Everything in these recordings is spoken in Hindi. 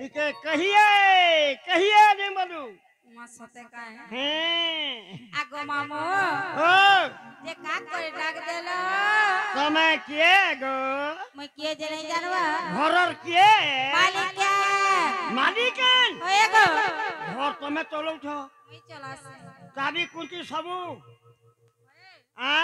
टिके कहिए कहिए नहीं बोलू मसते का है हैं आगो मामू ओ जे का करे डाक देलो समय किए गो मैं किए जे नहीं जानवा घरर किए मालिक मालिकन होए गो घर तुम्हें चलो छो मैं चला से चाबी कुंती सबू आ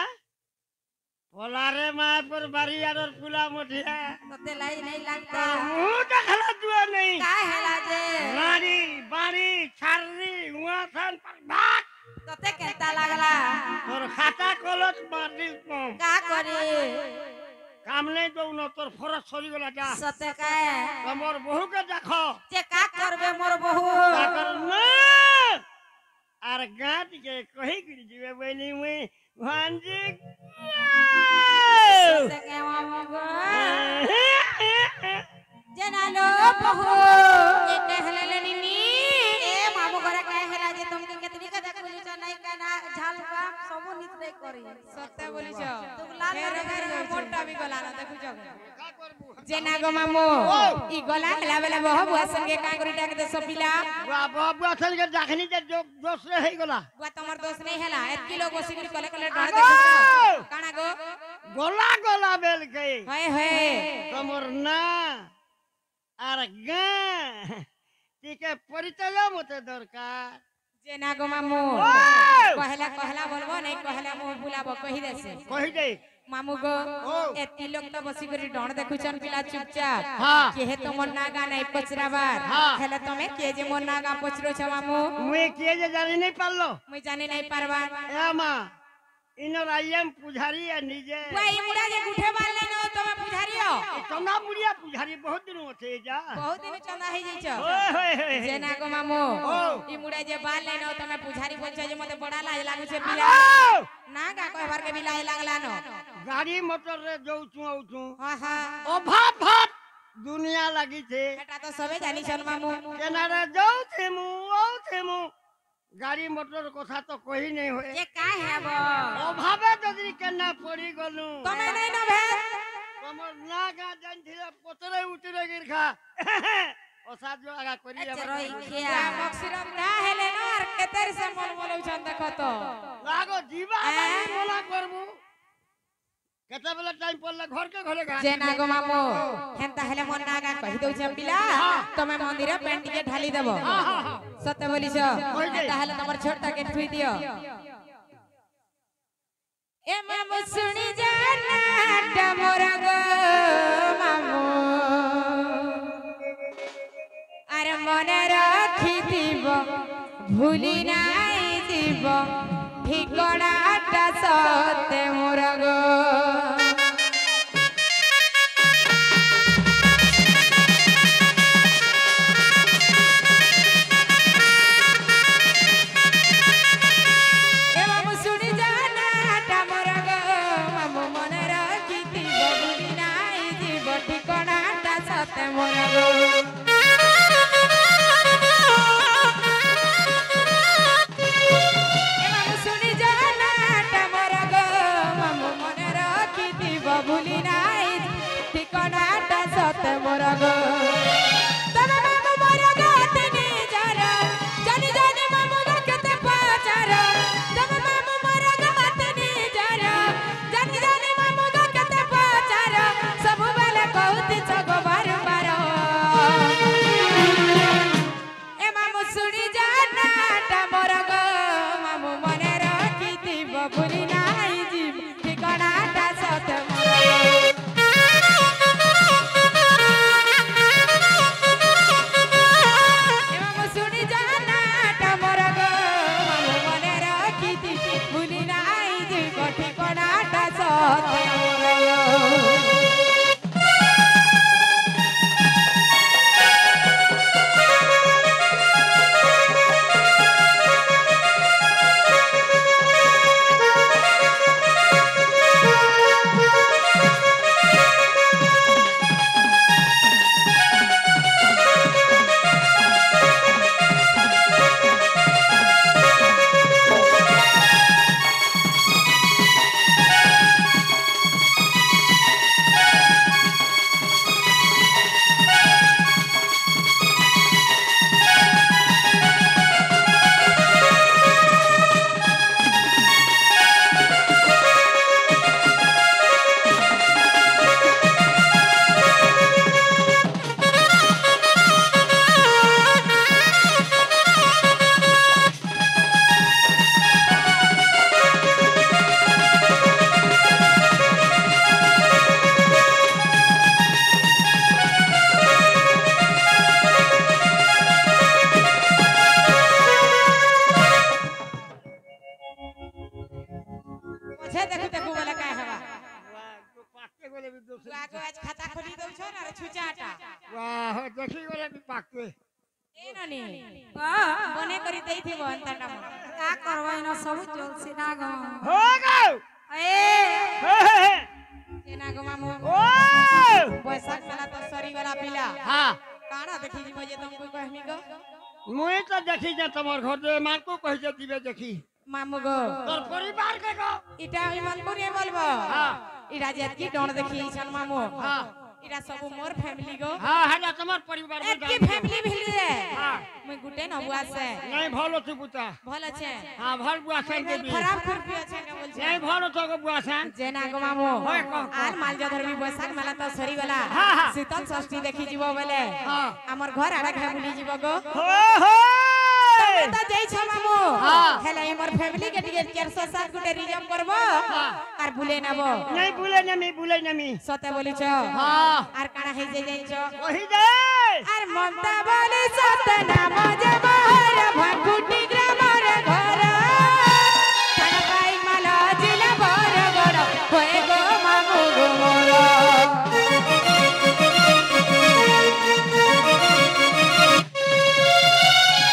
पोलारे माय पर बारी और पुला मुठिया तते लाई नहीं लगता मुंह देखला दुआ नहीं का हेला जे रानी बारी छारी हुआ थान पर भाग तते केता लागला तोर खाता कलत मारली का करे काम नहीं दो न तोर फरक सरी गला जा सते का है तमोर बहू के देखो जे का करबे मोर बहू का कर ना आर गात के कही गिर जीवे बनी मुई भांजी सते के मामू गो जनालो बहू ए कहले निनी ए मामू घरे कहला जे तुमके केतनी का देख बोली छ नहीं का ना झाल का सब नित नहीं करी सत्य बोली छ तुगला मोटा भी गला ना देखु छ का करबू जेना गो मामू ई गला हला बेला बह बुआ संगे का करी टाक दे सपिला बाबू असल के देखनी जे दोस्त रे हे गला बुआ तमर दोस्त नहीं हला 1 किलो गोसी करी कले कले डर देखु काना गो गोला गोला बेल के होय होय तमोर ना आर गा टिके परिचय मते दरकार जेना गो मामू कहला कहला बोलबो नहीं कहला मुंह बुलाबो कहि देसे कहि दे मामू गो एती लोग तो बसी करी डण देखुछन पिला चुपचाप हाँ। के हे तो मोर नागा नहीं पचराबार हाँ। हेले तमे के जे मोर नागा पचरो छ मामू मुई के जे जानी नहीं पालो मुई जाने नहीं पारबा ए मां इनर आईएम पुजारी है निजे वही मुड़ा जे गुठे बाले न तमे पुजारियो चंदा बुढ़िया पुजारी बहुत दिन होते जा बहुत दिन चंदा हे जई छ ओए होए होए जेना गो मामू ओ। ई मुड़ा जे बाले न तमे पुजारी बोल छ जे मते बड़ा लाज लागु छे पिला नागा कहबार के भी लाज लागला न गाड़ी मोटर रे जाऊ छु आउ छु हां हां अभाव भात दुनिया लगी छे एटा तो सबे जानी छन मामू केना रे जाऊ थे मु आउ थे मु गाड़ी मोटर कथा तो कही नहीं होए ये का हेबो अभावे जदी केना पड़ी गलु तमे नहीं न भे तमर नागा जान थिले पतरे उतरे गिरखा ओसा जो आगा करी अच्छा अब रोई खिया मक्सिरम ना हेले न और केतर से मोल मोलौ छन देखो तो लागो जीवा मोला करबू केते बेला टाइम पड़ले घर के घरे गा जेना गो मामू हेंता हेले मन नागा कहि दउ छ पिला तमे मंदिर पेंट के ढाली देबो सत्य बोली छ हेंता हेले तमर छोटा के थुई दियो ए मामू सुनी जाना डमोरा गो मामू अरे मन राखी দিব भूली নাই দিব ঠিকনাটা সতে মোরা গো भूली নাই ঠিকনাটা সতে মোরা গো তবে মামু মোরা গাতে নি যারা জানি জানি মামু গাতে পাচারা তবে মামু মোরা গাতে নি যারা জানি জানি মামু গাতে পাচারা সবু বেলে কହୁতি ছগো বার বার এ মামু শুনি জানাটা মোরা গো মামু মনে রাখি দিব ভুলি নাই জীব ঠিকনাটা সতে মোরা ছুচাটা वाह देखी गले पाके ए ननी हां বনে করি দেইথিব এন্তাটা মন का करबै न सब चलसी ना गो हो गो ए এনা গো মামু ओ বৈশাখ মেলা তো সরি গলা পিলা हां কানা দেখি দিব যে তুমি কহমি গো मुई तो देखी जे तमर घर दे मार को कहि जे दिबे देखी মামু গো तोर परिवार के गो ইটা আমি মানবো রে বলবো हां ইরা যে কি ডন দেখি ছান মামু हां ইরা সব মোর ফ্যামিলি গো हां हला तमर परिवार में একই ফ্যামিলি ভিলি রে हां মুই গুটে নবু আছে नहीं भलो तू बुता ভালো আছে हां भल बुआ सन के भी খারাপ করবি আছে কে বলছে नहीं भलो तो को बुआ सन জেনা গো মামু হয় কহ, কহ। আর মালজা ধরবি বৈশাখ মেলা তো সরি গলা হ্যাঁ, হ্যাঁ। শীতল ষষ্ঠী দেখি যাব বলে हां আমার ঘর আড়া খাই বুলি যাব গো हो हो তা যাই ছ মামু হ্যাঁ। হেলে আমার ফ্যামিলি কে টিকে 407 গুটে রিজার্ভ করব আর ভুলে নেব नहीं भूले नमी সতে বলিছ हां আর কানা হই যাই যাইছ वही दे আর মমতা বলি সত নাম যে বহর ভাকুটি গ্রামর ঘর তার পাই মাল জিলা বড় বড় হয়ে গো মামু গো মোর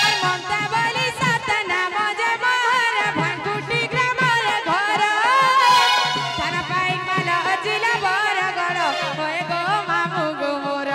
আর মমতা বলি সত নাম যে বহর ভাকুটি গ্রামর ঘর তার পাই মাল জিলা বড় বড় হয়ে গো মামু গো মোর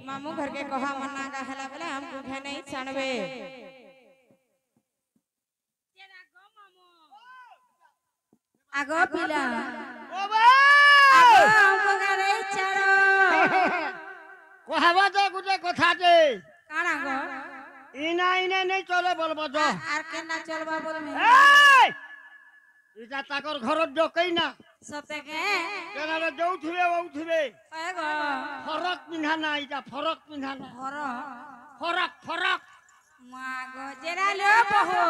मामू घर के कहा मना का हला बोले हमको घर नहीं छानबे आगो पिला ओ बा आगो हमको गारे चढ़ो कहबा तो गुटे कथा दे काना गो इना इने नहीं चले बोलबो तो आर केना चलबा बोल में ए इटा ताकर घर डकई ना सते के केना जाउथिबे औथिबे आगो फरक पिन्हा ना इटा फरक पिन्हा ना हर फरक फरक मागो जेरा लो बहो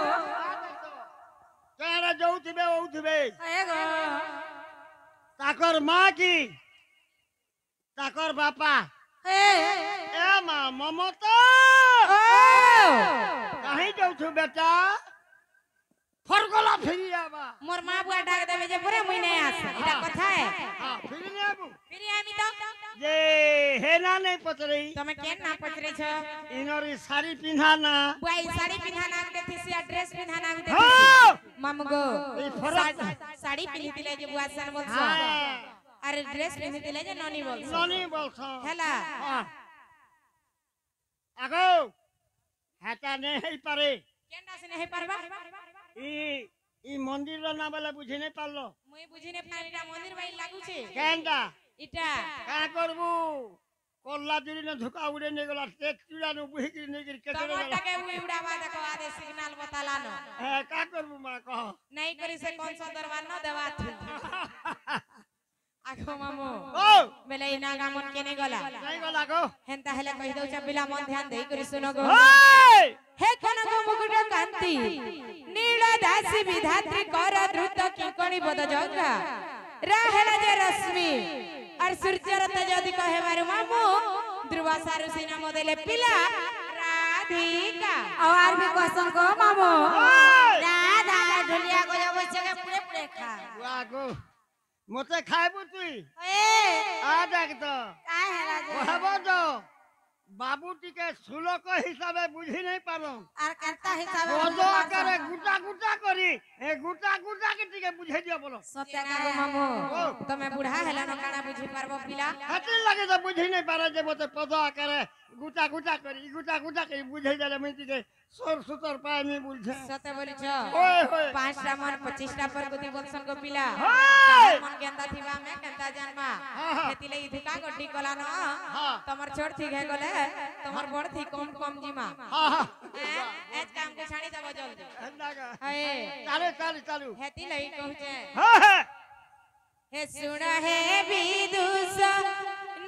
केना जाउथिबे औथिबे आगो ताकर माँ की ताकर बापा ए माँ ममता कहीं जाउथु बेटा फरगला फिरी आबा मोर माँ बुआ डाक देवे जे पूरे मुई नहीं आस इटा कथा है हां फिरी ने आबू फिर आमी तो जे हेना नहीं पतरई तमे केन ना पचरे छ इनरी साड़ी पिन्हा ना बुआई साड़ी पिन्हा ना देथि से ड्रेस पिन्हा ना देथि हां मामू गो ई फरक साड़ी पिन्हि दिले जे बुआ सन बोलछ हां अरे ड्रेस पिन्हि दिले जे ननी बोलछ ननी बोलछ हेला हां आगो हाता नहीं है पारे केनडा से नहीं परबा ई मंदिर रो ना वाला बुझे नहीं पारलो मुई बुझी ने पानीटा मंदिर बाई लागू छे केनडा इटा का करबू कोल्ला जुरी ने धुका उड़े ने गला टेक चुड़ा नु बुही गिर ने गिर के चले टमाटा के उड़ावा देखो आदे सिग्नल बताला न ए का करबू मां कह नहीं करी से कौन सा दरबार न देवा थी आखो मामू ओ हेले इना गामन केने गला नहीं गला गो हेंता हेले कहि दउ पिला मन ध्यान देई करी सुनो गो ओए हे कनक मुकुट कांति नील दासी विधात्री कर द्रुत किंकणी बद जगा राहेला जे रश्मि और सूर्यर तेज अधिक हेबारु मामू ध्रुवा सारुसी नाम देले पिला राधिका और भी क्वेश्चन को मामू ओए राधा ढोलिया को जब जगह पूरे पूरे खा वाह गो मते खाइबु तुई ए आ देख तो काय हेला जे कहबो तो बाबू टिके सुलक हिसाबे बुझी नहीं पारो और करता हिसाब बोझो करे गुटा गुटा करी ए गुटा गुटा के टिके बुझे दियो बोलो सत्य ना गो मामू तमे बुढ़ा हेला न काना बुझी पारबो पिला हती लगे तो बुझी नहीं पारे जे मते पदो करे गुटा गुटा करी बुझे देले मैं टिके सोर सुतर पाए नहीं बुझे सते बोली छ ओए होए 5टा मन 25टा पर गुदी बोलसन को पिला हाय मन गेंदा थिबा में केंता जानबा हाँ। हेतिले इधका गड्डी कला न हाँ। तमर छोट थी गे गले तमर बड़ थी कम कम जीमा हां हां एज काम को छाणी दबो जल्दी अंदा का हाय चालू हेतिले कहूचे हां हां हे सुन हे विदुष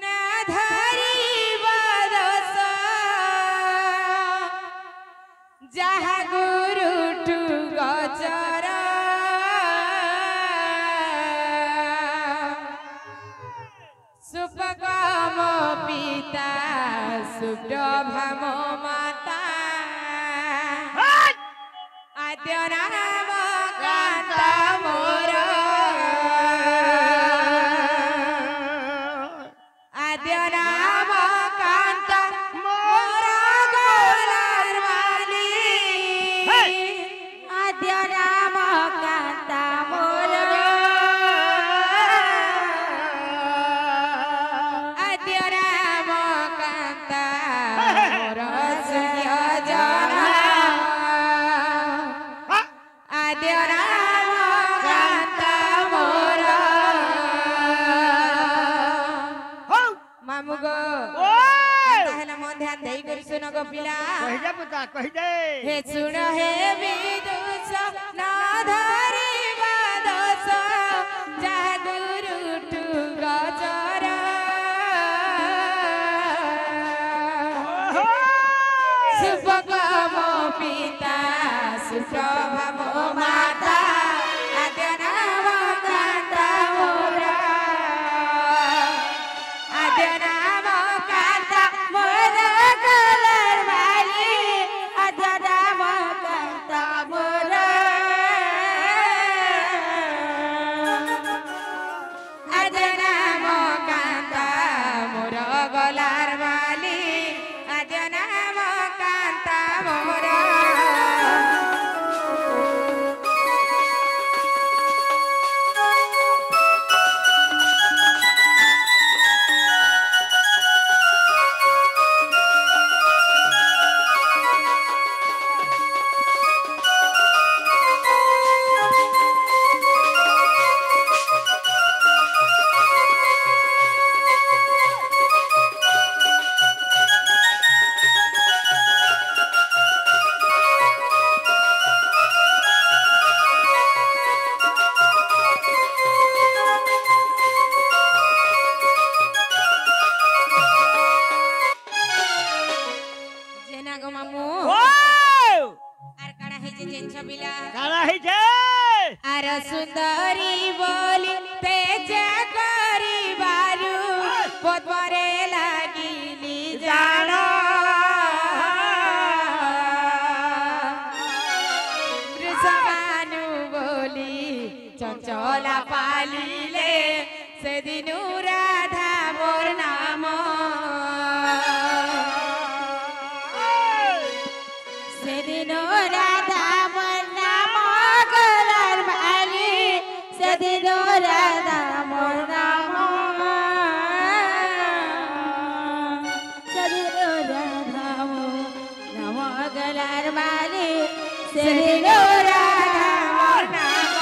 ना धरी बरस जहा गुरु टू गचर सुपगम पिता सुप्रभाम माता आद्य नाम कांता मोर आद्य नाम कांता मोर गोलार वाली आद्य नाम कांता मोर आद्य नाम कांता मोर सूर्य जना आद्य नाम कांता मोर मामू गो ताहेला मन ध्यान देई करी सुन गो पिला कहि दे पुता कहि दे हे सुन हे विदुष ना धरी बादस जहा गुरु टू गचर सुपगम पिता सुप्रभाम माता आद्य नाम कांता मोर आद्य नाम कांता मोर कलर वाली आद्य नाम कांता मोर आद्य नाम कांता मोर गलार वाली आद्य नाम कांता मोर जेना गो मामू ओ आर काना हे जे जेन छबिला काला ही छे आर सुंदरी बोली तेज करी बारू पद्मरे लागिली जानो वृषभानु बोली चंचला पालिले से दिनु राधा मोर नाम सेदिनो राधा मोर नाम कलर वाली सेदिनो राधा मोर नाम सेदिनो राधा मोर नाम कलर वाली सेदिनो राधा मोर नाम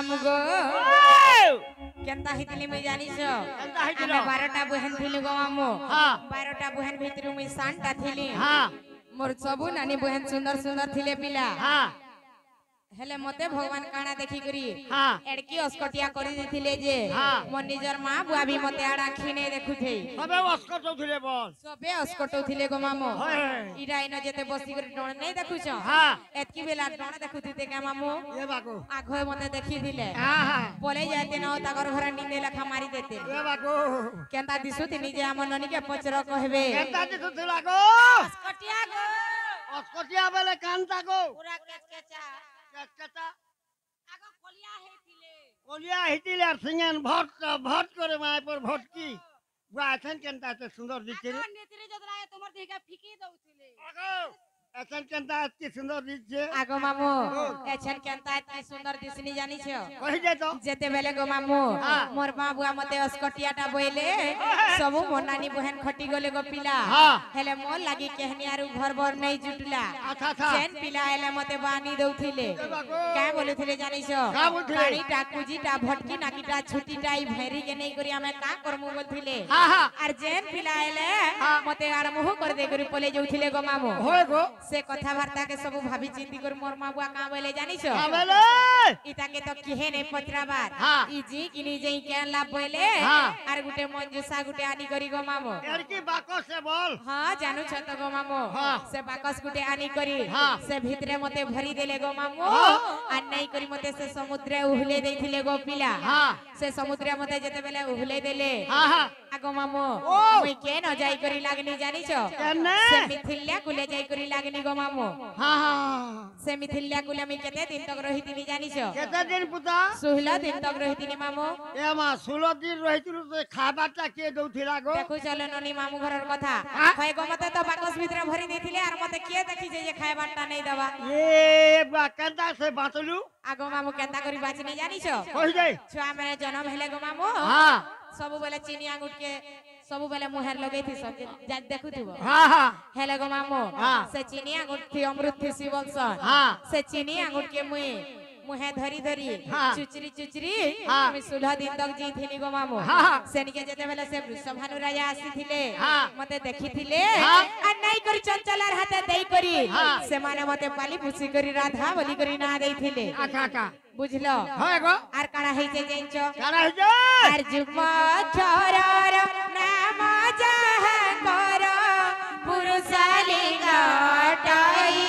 मामू गो ओ केनता हितली मैं जानी छो केनता हितलो? हमें 12टा बहन थिली गो मामू हाँ 12टा बहन भितरु मैं 7टा थिली हाँ मोर सबु नानी बहन सुंदर सुंदर थिले पिला हाँ हेले मते भगवान काना देखि करी हाँ एडकी अस्कटिया करी दिथिले जे हाँ। मोर निजर मां बुआ भी मते आडा खिने देखुथे सबे अस्कट उठले बोल सबे अस्कटो थिले गो मामू होय इरा इन जेते बसी करी डण नै देखुछ हाँ एतकी बेला डण देखुथिते का मामू ये बाको आघो मते देखि दिले हाँ हाँ पले जाते न ताकर घर निंदे लखा मारी देते ये बाको केनता दिसुति निजे हम ननी के पचर कहबे केनता दिखुथिला गो अस्कटिया गो अस्कटिया बेले कांता गो पूरा केचकेचा केचकेचा आगो कलिया हेतिले কলিয়া হিতিলে আর সিঙ্গান ভট ভট করে মায় পর ভটকি বুয়া আছেন কেনতা এত সুন্দর দিচ্ছে রে आगो नेत्री जदराए तुमर दिगा फिकी दउथिले আগো আছেন কেনতা এত সুন্দর দিচ্ছে आगो मामू एछन केनता एतकी सुंदर दिसनी जानी छ কই যাই তো जेते बेले गो मामू हाँ। मोर बाबुआ मते अस्कटियाटा बोइले सबु मोर नानी बहन खटी गले गो पिला हाँ। हेले मोर लागी केहनी आरु घर बर नै जुटला আচ্ছা আচ্ছা जेन पिला एले मते बानी दउथिले বাকো का बोलुथिले जानिस का बोलुथिले? पानीटा कुजीटा भटकी नाकीटा छुटीटा ई भेरी के नै करी हमें का करमु बोलथिले হ্যাঁ হ্যাঁ आर जेन पिला एले हाँ। मते आर मुह कर दे करी पले जाउथिले गो मामू হয় গো से कथा वार्ता के सब भाभी चिंती कर मोर माँ बुआ का बोले जानिस আবেলে इता के तो किहे ने पचराबार हाँ। ई जी किनी जई के लाभ बोले हाँ। आर गुटे मंजूसा गुटे आनी करी गो मामो এর কি বাকো সে বল हाँ जानू छ तो गो मामो हाँ। से बाकस गुटे आनी करी हाँ। से भितरे मते भरी देले गो मामो हाँ। आ नहीं करी मते से समुद्रे उहले देथिले गो पिला हाँ। से समुद्रे मते जेते बेले उहले देले হ্যাঁ হ্যাঁ आगो मामो ओ। मुई के न जाई करी लागनी जानिस কেনে से मिथिल्या कुले जाई करी लागनी गो मामो হ্যাঁ হ্যাঁ से मिथिल्या कुले मी केते दिन तक रहितिनी जानिस কেতে দিন পুতা 16 दिन तक रहितिनी मामो এ মা 16 দিন রহিতিলু তো খাবারটা কে দউথিলা গো देखु चलो ननी मामू घरर कथा हाँ। खय गो मते तो बाकस भितर भरी देथिले आर मते के देखि जे खायबारटा नै दवा এ বা কেনতা সে বাঁচলু आगो मामू केता करी बाचनी जानिस কই যাই छुआ मेरे जन्म हेले गो मामू হ্যাঁ सबु बेले चीनी आंगुट के सबु बेले मुहर लगैथि सब जा देखुथिबो হ্যাঁ হ্যাঁ हेले गो मामू हाँ। से चीनी आंगुट थी अमृत थी शिवंसन हाँ। से चीनी आंगुट के मुहे धरी धरी हाँ। चुचरी चुचरी हाँ। मी 16 दिन तक जी थिनी गो मामू हाँ। सेनिके जेते बेले से वृषभानु राजा आसीथिले हाँ। मते देखिथिले हाँ। आ नै करी चंचलार हाथे देई करी हाँ। से माने मते पाली पुसी करी राधा बोली करी ना देइथिले আচ্ছা আচ্ছা बुझलो হয় গো आर काना हेइते जेंचो কারা হই যায় आर जुमा छोरार नाम जाहा कर पुरुषाली गाटाई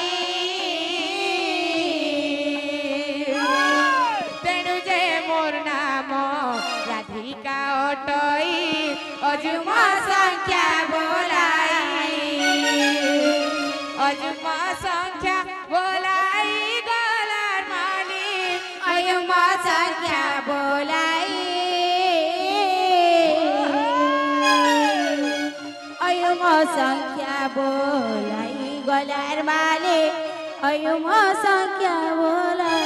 तेणु जे मोर नाम राधिका अटई अजुमा संख्या बोलाई अजुमा संख्या बोलाई गलार मालिक अयुमा संख्या बोलाई अयुम संख्या बोलाई गलार माले अयुम संख्या बोलाई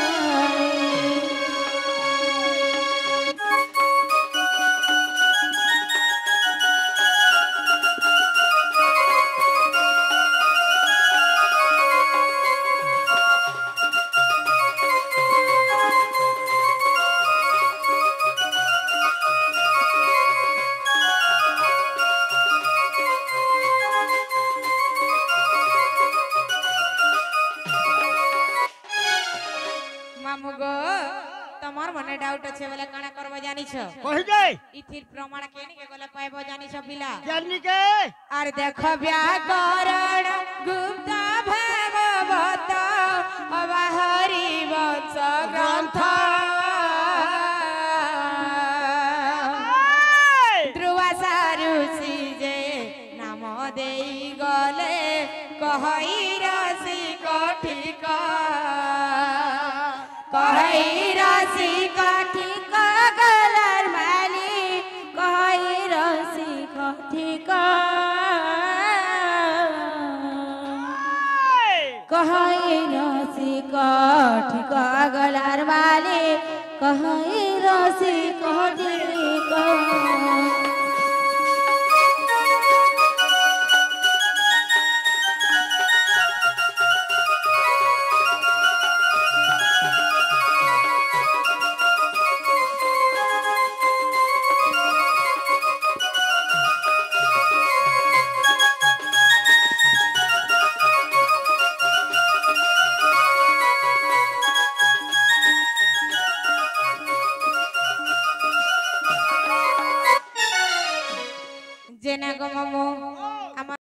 मामू गो तमर मने डाउट আছে বলে কানা করব জানিছ কই যাই ইথির প্রমাণ কেনি কে গলে পাইব জানিছ পিলা জানি কে আর দেখ ব্যাকরণ গুপ্ত ভাগবত অবাহরি বংশ গ্রন্থ ধ্রুবাসা ঋষি যে নাম দেই গলে কহই রসি কঠিক কহই রসি ठीक गलार माली कही रसी ठीक कही रसी ठीक गलार माली कही रसी ठीक ना गो मामू